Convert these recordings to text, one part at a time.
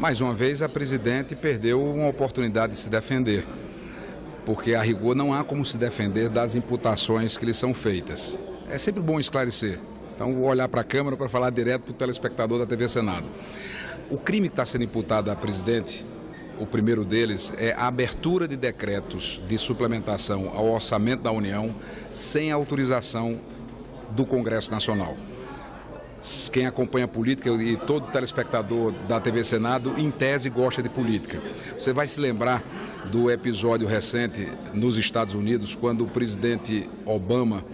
Mais uma vez, a presidente perdeu uma oportunidade de se defender, porque a rigor não há como se defender das imputações que lhe são feitas. É sempre bom esclarecer. Então, vou olhar para a Câmara para falar direto para o telespectador da TV Senado. O crime que está sendo imputado à presidente, o primeiro deles, é a abertura de decretos de suplementação ao orçamento da União sem autorização do Congresso Nacional. Quem acompanha a política e todo telespectador da TV Senado, em tese, gosta de política. Você vai se lembrar do episódio recente nos Estados Unidos, quando o presidente Obama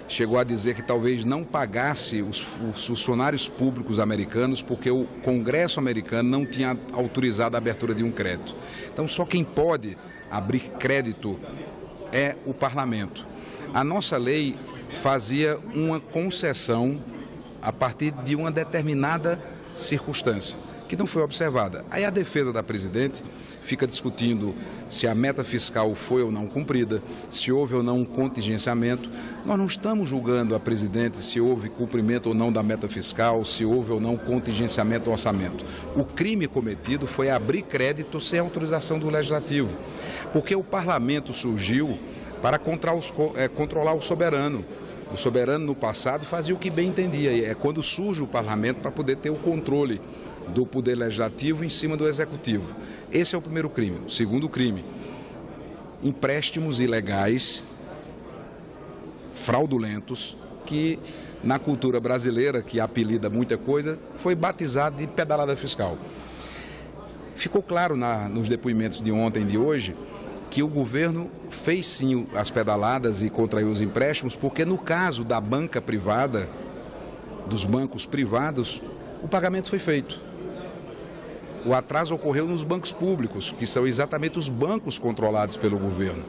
chegou a dizer que talvez não pagasse os funcionários públicos americanos porque o Congresso americano não tinha autorizado a abertura de um crédito. Então, só quem pode abrir crédito é o parlamento. A nossa lei fazia uma concessão a partir de uma determinada circunstância, que não foi observada. Aí a defesa da presidente fica discutindo se a meta fiscal foi ou não cumprida, se houve ou não um contingenciamento. Nós não estamos julgando a presidente se houve cumprimento ou não da meta fiscal, se houve ou não contingenciamento do orçamento. O crime cometido foi abrir crédito sem autorização do Legislativo, porque o parlamento surgiu para controlar o soberano. O soberano, no passado, fazia o que bem entendia. É quando surge o parlamento para poder ter o controle do poder legislativo em cima do executivo. Esse é o primeiro crime. O segundo crime, empréstimos ilegais, fraudulentos, que na cultura brasileira, que apelida muita coisa, foi batizado de pedalada fiscal. Ficou claro nos depoimentos de ontem e de hoje que o governo fez sim as pedaladas e contraiu os empréstimos, porque no caso da banca privada, dos bancos privados, o pagamento foi feito. O atraso ocorreu nos bancos públicos, que são exatamente os bancos controlados pelo governo.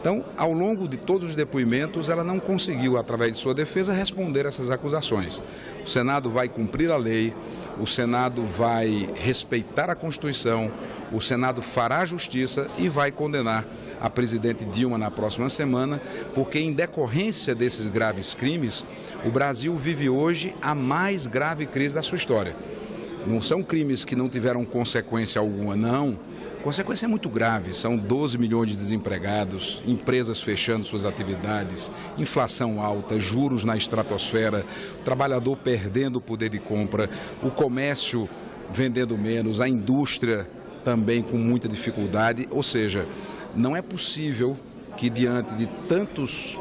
Então, ao longo de todos os depoimentos, ela não conseguiu, através de sua defesa, responder essas acusações. O Senado vai cumprir a lei, o Senado vai respeitar a Constituição, o Senado fará justiça e vai condenar a presidente Dilma na próxima semana, porque em decorrência desses graves crimes, o Brasil vive hoje a mais grave crise da sua história. Não são crimes que não tiveram consequência alguma, não. A consequência é muito grave, são 12 milhões de desempregados, empresas fechando suas atividades, inflação alta, juros na estratosfera, o trabalhador perdendo o poder de compra, o comércio vendendo menos, a indústria também com muita dificuldade. Ou seja, não é possível que diante de tantos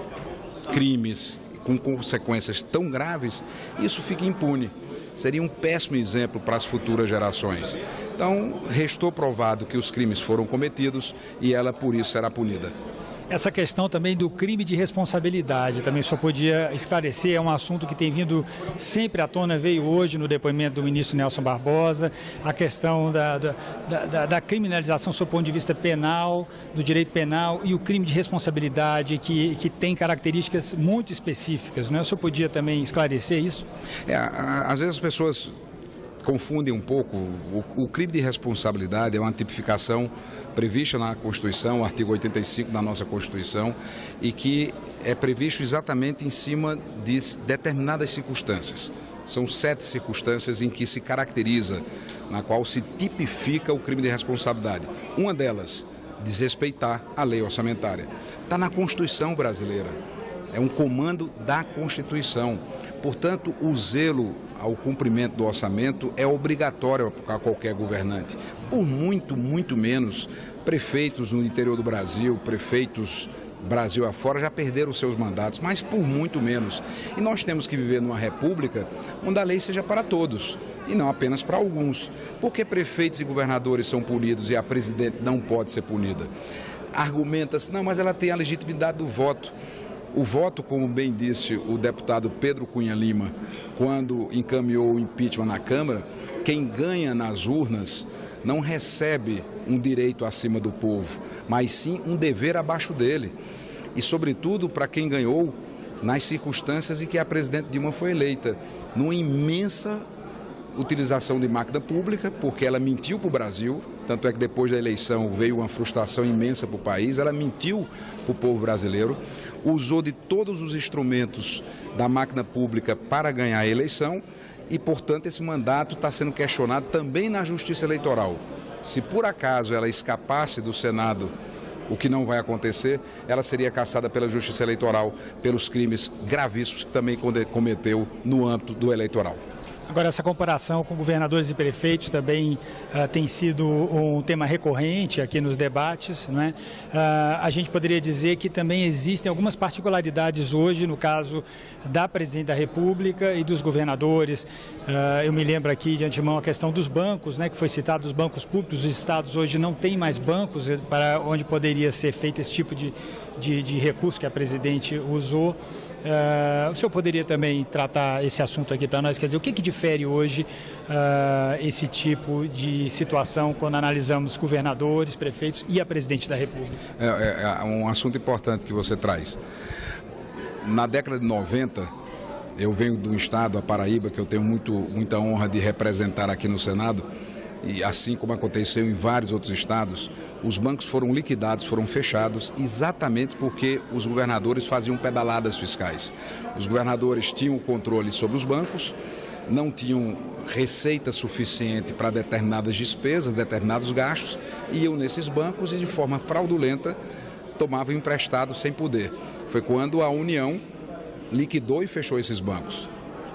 crimes com consequências tão graves, isso fique impune. Seria um péssimo exemplo para as futuras gerações. Então, restou provado que os crimes foram cometidos e ela, por isso, será punida. Essa questão também do crime de responsabilidade, também só podia esclarecer, é um assunto que tem vindo sempre à tona, veio hoje no depoimento do ministro Nelson Barbosa, a questão da criminalização sob o ponto de vista penal, do direito penal e o crime de responsabilidade que tem características muito específicas, não é? O senhor podia também esclarecer isso? Às vezes as pessoas confundem um pouco. O crime de responsabilidade é uma tipificação prevista na Constituição, artigo 85 da nossa Constituição, e que é previsto exatamente em cima de determinadas circunstâncias. São 7 circunstâncias em que se caracteriza, na qual se tipifica o crime de responsabilidade. Uma delas, desrespeitar a lei orçamentária. Está na Constituição brasileira. É um comando da Constituição. Portanto, o zelo ao cumprimento do orçamento é obrigatório para qualquer governante. Por muito, muito menos, prefeitos no interior do Brasil, prefeitos Brasil afora já perderam os seus mandatos, mas por muito menos. E nós temos que viver numa república onde a lei seja para todos e não apenas para alguns. Por que prefeitos e governadores são punidos e a presidente não pode ser punida? Argumenta-se, não, mas ela tem a legitimidade do voto. O voto, como bem disse o deputado Pedro Cunha Lima, quando encaminhou o impeachment na Câmara, quem ganha nas urnas não recebe um direito acima do povo, mas sim um dever abaixo dele. E, sobretudo, para quem ganhou nas circunstâncias em que a presidente Dilma foi eleita, numa imensa utilização de máquina pública, porque ela mentiu para o Brasil, tanto é que depois da eleição veio uma frustração imensa para o país, ela mentiu para o povo brasileiro, usou de todos os instrumentos da máquina pública para ganhar a eleição e, portanto, esse mandato está sendo questionado também na Justiça Eleitoral. Se por acaso ela escapasse do Senado, o que não vai acontecer, ela seria cassada pela Justiça Eleitoral pelos crimes gravíssimos que também cometeu no âmbito do eleitoral. Agora, essa comparação com governadores e prefeitos também tem sido um tema recorrente aqui nos debates, não é? A gente poderia dizer que também existem algumas particularidades hoje, no caso da Presidente da República e dos governadores. Eu me lembro aqui de antemão a questão dos bancos, né, que foi citado, os bancos públicos. Os estados hoje não têm mais bancos para onde poderia ser feito esse tipo de recurso que a Presidente usou. O senhor poderia também tratar esse assunto aqui para nós? Quer dizer, o que difere hoje esse tipo de situação quando analisamos governadores, prefeitos e a Presidente da República? É um assunto importante que você traz. Na década de 90, eu venho do estado, a Paraíba, que eu tenho muita honra de representar aqui no Senado, e assim como aconteceu em vários outros estados, os bancos foram liquidados, foram fechados, exatamente porque os governadores faziam pedaladas fiscais. Os governadores tinham o controle sobre os bancos, não tinham receita suficiente para determinadas despesas, determinados gastos, iam nesses bancos e de forma fraudulenta tomavam emprestado sem poder. Foi quando a União liquidou e fechou esses bancos.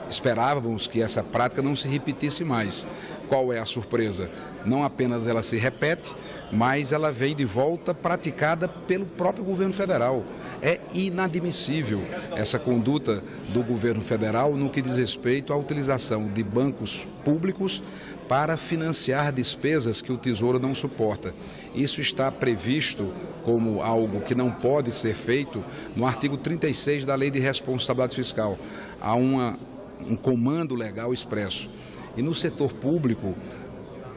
Esperávamos que essa prática não se repetisse mais. Qual é a surpresa? Não apenas ela se repete, mas ela vem de volta praticada pelo próprio governo federal. É inadmissível essa conduta do governo federal no que diz respeito à utilização de bancos públicos para financiar despesas que o Tesouro não suporta. Isso está previsto como algo que não pode ser feito no artigo 36 da Lei de Responsabilidade Fiscal. Há um comando legal expresso. E no setor público,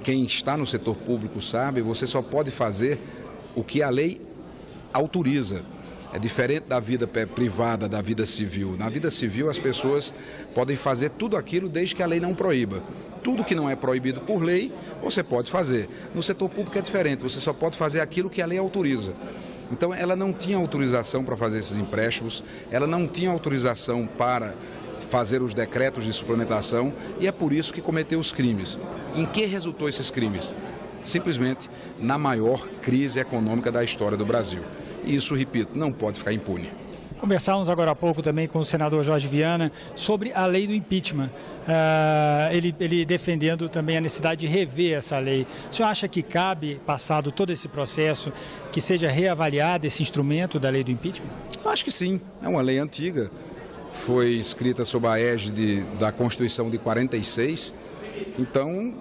quem está no setor público sabe, você só pode fazer o que a lei autoriza. É diferente da vida privada, da vida civil. Na vida civil, as pessoas podem fazer tudo aquilo desde que a lei não proíba. Tudo que não é proibido por lei, você pode fazer. No setor público é diferente, você só pode fazer aquilo que a lei autoriza. Então, ela não tinha autorização para fazer esses empréstimos, ela não tinha autorização para fazer os decretos de suplementação e é por isso que cometeu os crimes. Em que resultou esses crimes? Simplesmente na maior crise econômica da história do Brasil. E isso, repito, não pode ficar impune. Conversávamos agora há pouco também com o senador Jorge Viana sobre a lei do impeachment. Ele defendendo também a necessidade de rever essa lei. O senhor acha que cabe, passado todo esse processo, que seja reavaliado esse instrumento da lei do impeachment? Eu acho que sim. É uma lei antiga. Foi escrita sob a égide da Constituição de 46. Então,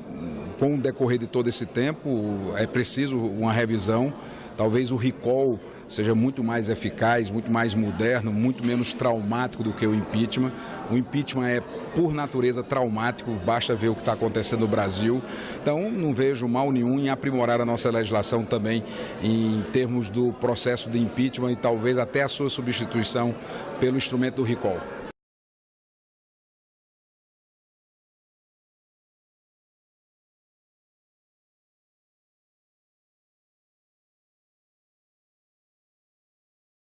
com o decorrer de todo esse tempo, é preciso uma revisão. Talvez o recall seja muito mais eficaz, muito mais moderno, muito menos traumático do que o impeachment. O impeachment é, por natureza, traumático, basta ver o que está acontecendo no Brasil. Então, não vejo mal nenhum em aprimorar a nossa legislação também em termos do processo de impeachment e talvez até a sua substituição pelo instrumento do recall.